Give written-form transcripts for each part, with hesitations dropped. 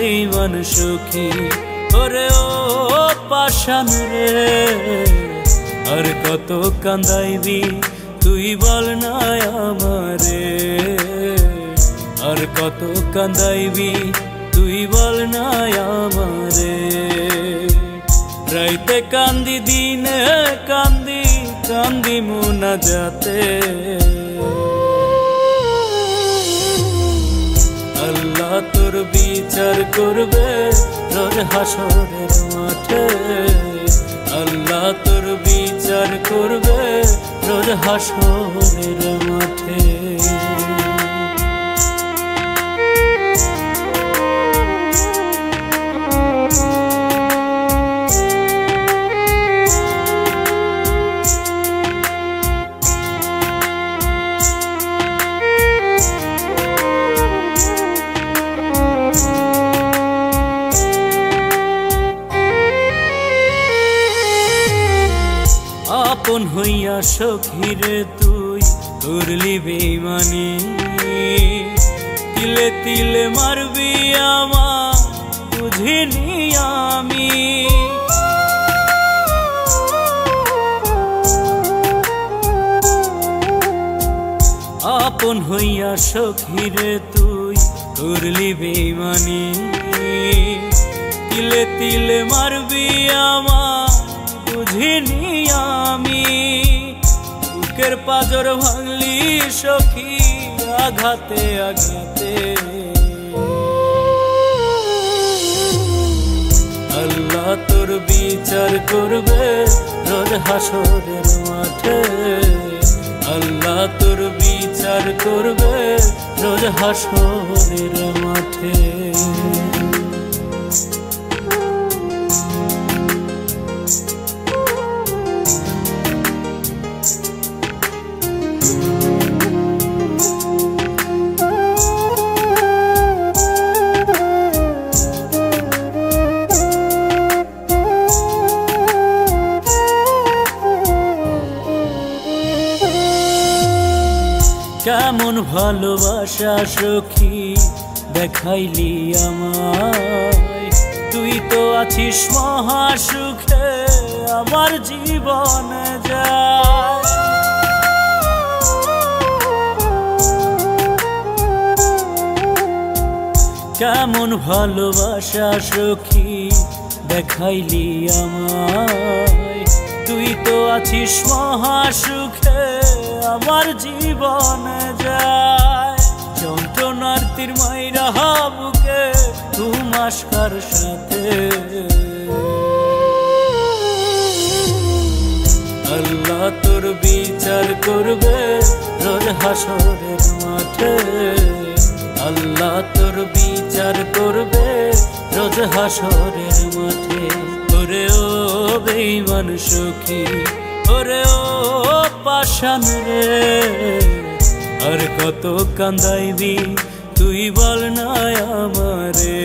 বেঈমান সখী ওরে ও পাষাণ রে আর কত কান্দাইবি তুই বল না আমারে আর কত কান্দাইবি তুই বল না আমারে রাইতে কান্দি দিনে কান্দি কান্দি মুনাজাতে আল্লাহ তোর বিচার করবে রোজ হাসরের মাঠে আল্লাহ তোর বিচার করবে রোজ হাসরের মাঠে আপন হইয়া সখীরে তুই করলি বেঈমানি তিলে তিলে মারবি আমার বুঝিনি আমি আপন হইয়া সখীরে তুই করলি বেঈমানি তিলে তিলে মারবি আমার বুঝিনি আমি বুকের পাজর ভাঙলি সখী আঘাতে আঘাতে আল্লাহ তোর বিচার করবে রোজ হাসরের মাঠে আল্লাহ তোর বিচার করবে রোজ হাসরের মাঠে কেমন ভালোবাসা সখী দেখাইলি আমায় তুই তো আছিস মহা সুখে আমার জীবন যায় কেমন ভালোবাসা সখী দেখাইলি আমায় তুই তো আছিস মহা সুখে আমার জীবন যায় যন্ত্রণার তীর মাইরা বুকে তুমাস্কার সাথে আল্লাহ তোর বিচার করবে রোজ হাসরের মাঠে আল্লাহ তোর বিচার করবে রোজ হাসরের মাঠে ওরে ও বেঈমান সখী ওরে ও পাষাণ রে আর কত কান্দাইবি তুই বল না আমারে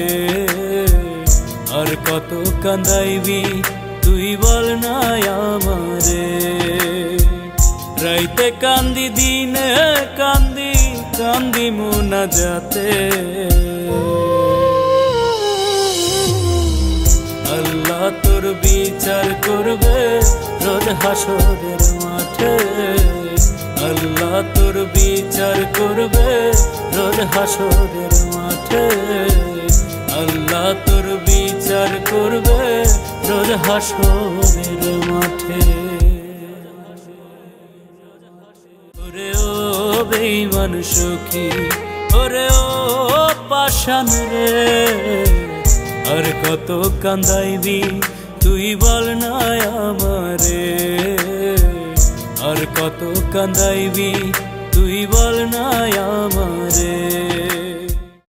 আর কত কান্দাইবি তুই বল না আমারে রাইতে কান্দি দিনে কান্দি কান্দি মুনাজাতে আল্লাহ তোর বিচার করবে রোজ হাসরের মাঠে আল্লাহ তোর বিচার করবে রোজ হাসরের মাঠে আল্লাহ তোর বিচার করবে রোজ হাসরের মাঠে ওরে ও বেঈমান সখী ওরে ও পাষাণ রে আর কত কান্দাইবি তুই বল না আমারে আর কত কান্দাইবি তুই বল না আমারে